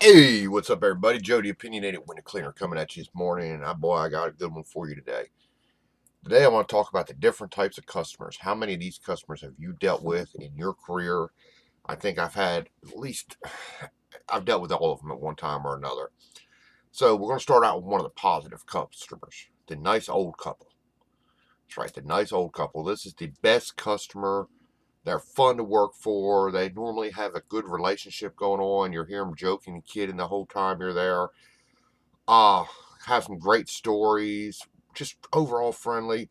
Hey, what's up, everybody? Joe, the opinionated window cleaner, coming at you this morning, and I got a good one for you today. Today, I want to talk about the different types of customers. How many of these customers have you dealt with in your career? I think I've had at least, I've dealt with all of them at one time or another. So, we're going to start out with one of the positive customers, the nice old couple. That's right, the nice old couple. This is the best customer. They're fun to work for. They normally have a good relationship going on. You hear them joking and kidding the whole time you're there. Uh, have some great stories, just overall friendly.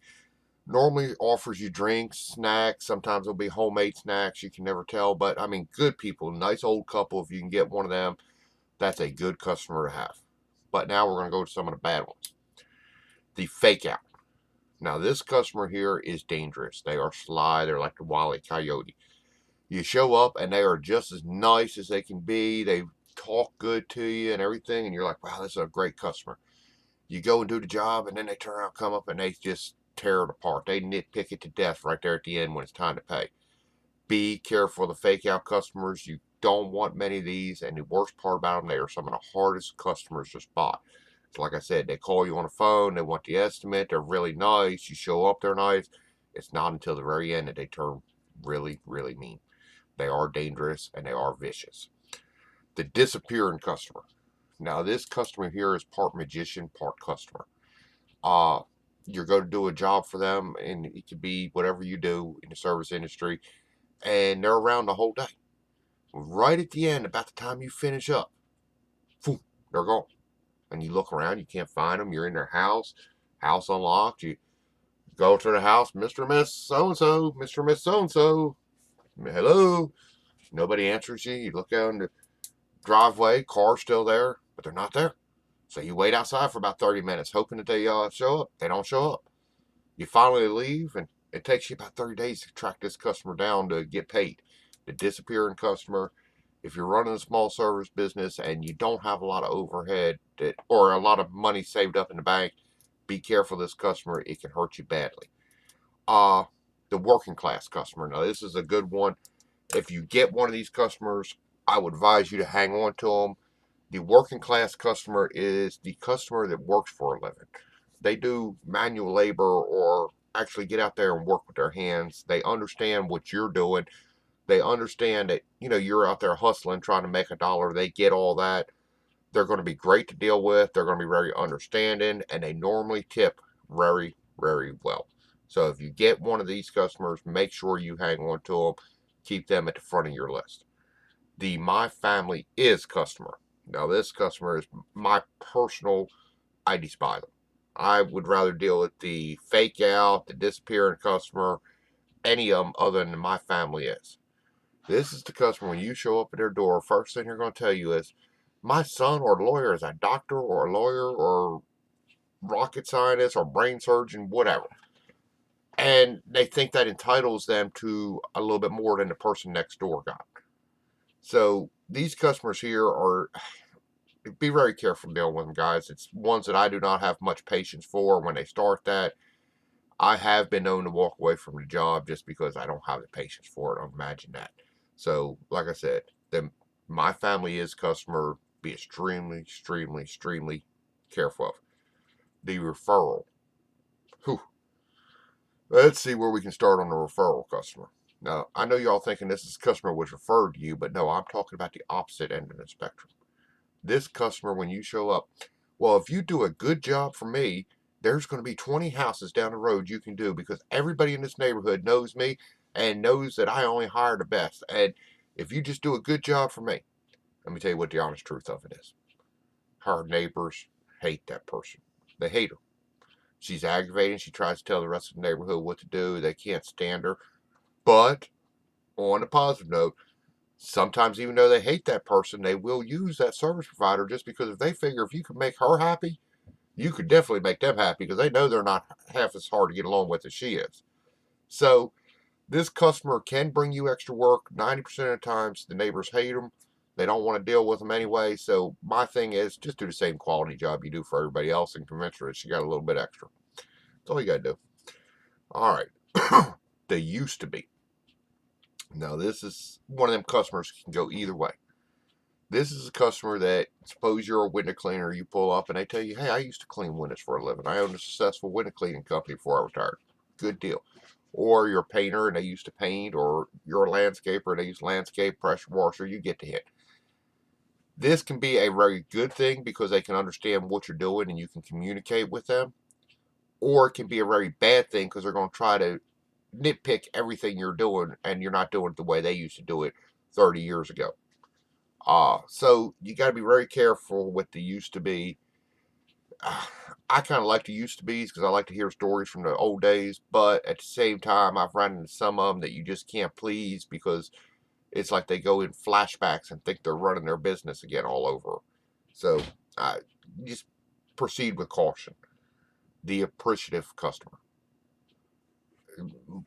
Normally offers you drinks, snacks. Sometimes it'll be homemade snacks. You can never tell. But I mean, good people, nice old couple. If you can get one of them, that's a good customer to have. But now we're going to go to some of the bad ones. The fake out. Now, this customer here is dangerous. They are sly. They're like the Wile E. Coyote. You show up and they are just as nice as they can be. They talk good to you and everything. And you're like, wow, this is a great customer. You go and do the job, and then they turn around, come up, and they just tear it apart. They nitpick it to death right there at the end when it's time to pay. Be careful of the fake out customers. You don't want many of these, and the worst part about them, they are some of the hardest customers to spot. So like I said, they call you on the phone, they want the estimate, they're really nice, you show up, they're nice. It's not until the very end that they turn really, really mean. They are dangerous and they are vicious. The disappearing customer. Now, this customer here is part magician, part customer. Uh, you're going to do a job for them, and it could be whatever you do in the service industry, and they're around the whole day. Right at the end, about the time you finish up, phew, they're gone. And you look around, you can't find them. You're in their house unlocked. You go to the house, Mr. and Miss So and so, Mr. and Miss So and so. Hello. Nobody answers you. You look out in the driveway, car's still there, but they're not there. So you wait outside for about 30 minutes, hoping that they show up. They don't show up. You finally leave, and it takes you about 30 days to track this customer down to get paid. The disappearing customer, if you're running a small service business and you don't have a lot of overhead or a lot of money saved up in the bank, be careful of this customer. It can hurt you badly. Uh, the working class customer. Now, this is a good one. If you get one of these customers, I would advise you to hang on to them. The working class customer is the customer that works for a living. They do manual labor or actually get out there and work with their hands. They understand what you're doing. They understand that, you're out there hustling, trying to make a dollar. They get all that. They're going to be great to deal with. They're going to be very understanding, and they normally tip very, very well. So if you get one of these customers, make sure you hang on to them. Keep them at the front of your list. The My Family Is customer. Now, this customer is my personal, I despise them. I would rather deal with the fake out, the disappearing customer, any of them other than My Family Is. This is the customer, when you show up at their door, first thing they're going to tell you is, my son or lawyer is a doctor or a lawyer or rocket scientist or brain surgeon, whatever. And they think that entitles them to a little bit more than the person next door got. So these customers here are, be very careful dealing with them, guys. It's ones that I do not have much patience for when they start that. I have been known to walk away from the job just because I don't have the patience for it. Imagine that. So, like I said, My Family Is customer, be extremely, extremely, extremely careful of. The referral. Whew. Let's see where we can start on the referral customer. Now, I know y'all thinking this customer was referred to you, but no, I'm talking about the opposite end of the spectrum. This customer, when you show up, well, if you do a good job for me, there's going to be 20 houses down the road you can do because everybody in this neighborhood knows me and knows that I only hire the best. And if you just do a good job for me, let me tell you what the honest truth of it is. Her neighbors hate that person. They hate her. She's aggravating. She tries to tell the rest of the neighborhood what to do. They can't stand her. But on a positive note, sometimes even though they hate that person, they will use that service provider just because if they figure if you can make her happy, you could definitely make them happy because they know they're not half as hard to get along with as she is. So this customer can bring you extra work. 90% of the times, the neighbors hate them. They don't want to deal with them anyway. So my thing is just do the same quality job you do for everybody else and convince her that she got a little bit extra. That's all you got to do. All right. They used to be. Now, this is one of them customers can go either way. This is a customer that, suppose you're a window cleaner, you pull up and they tell you, hey, I used to clean windows for a living. I owned a successful window cleaning company before I retired. Good deal. Or you're a painter and they used to paint, or you're a landscaper and they use landscape, pressure washer, you get the hint. This can be a very good thing because they can understand what you're doing and you can communicate with them. Or it can be a very bad thing because they're going to try to nitpick everything you're doing and you're not doing it the way they used to do it 30 years ago. So you got to be very careful with the used to be. I kind of like the used to be's because I like to hear stories from the old days, but at the same time, I've run into some of them that you just can't please because it's like they go in flashbacks and think they're running their business again all over. So just proceed with caution. The appreciative customer.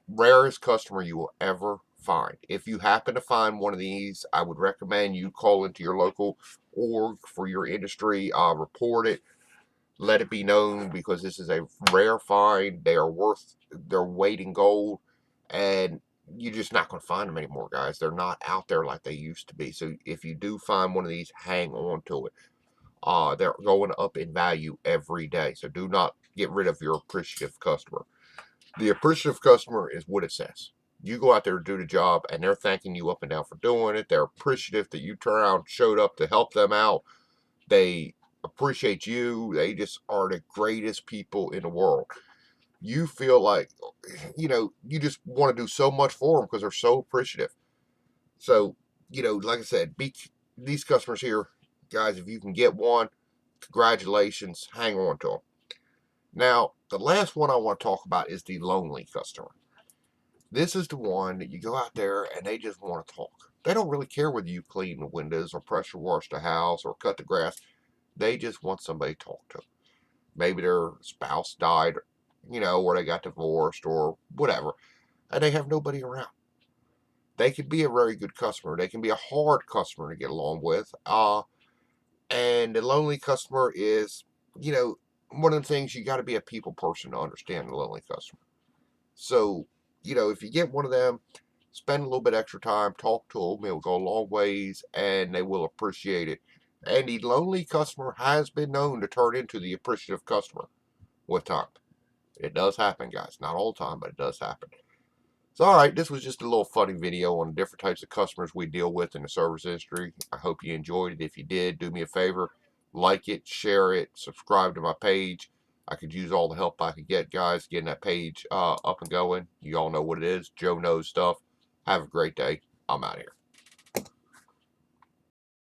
Rarest customer you will ever find. If you happen to find one of these, I would recommend you call into your local org for your industry, report it, let it be known, because this is a rare find. They are worth their weight in gold, and you're just not going to find them anymore, guys. They're not out there like they used to be. So if you do find one of these, hang on to it. They're going up in value every day. So do not get rid of your appreciative customer. The appreciative customer is what it says. You go out there to do the job, and they're thanking you up and down for doing it. They're appreciative that you turned around, showed up to help them out. They appreciate you. They just are the greatest people in the world. You feel like, you just want to do so much for them because they're so appreciative. So, like I said, these customers here, guys, if you can get one, congratulations, hang on to them. Now, the last one I want to talk about is the lonely customer. This is the one that you go out there and they just want to talk. They don't really care whether you clean the windows or pressure wash the house or cut the grass. They just want somebody to talk to. Maybe their spouse died, or they got divorced or whatever, and they have nobody around. They can be a very good customer. They can be a hard customer to get along with. And the lonely customer is, one of the things, you got to be a people person to understand the lonely customer. So, if you get one of them, spend a little bit extra time, talk to them. It'll go a long ways, and they will appreciate it. And the lonely customer has been known to turn into the appreciative customer with time. It does happen, guys. Not all the time, but it does happen. So, all right, this was just a little funny video on the different types of customers we deal with in the service industry. I hope you enjoyed it. If you did, do me a favor, like it, share it, subscribe to my page. I could use all the help I could get, guys, getting that page up and going. You all know what it is. Joe knows stuff. Have a great day. I'm out of here.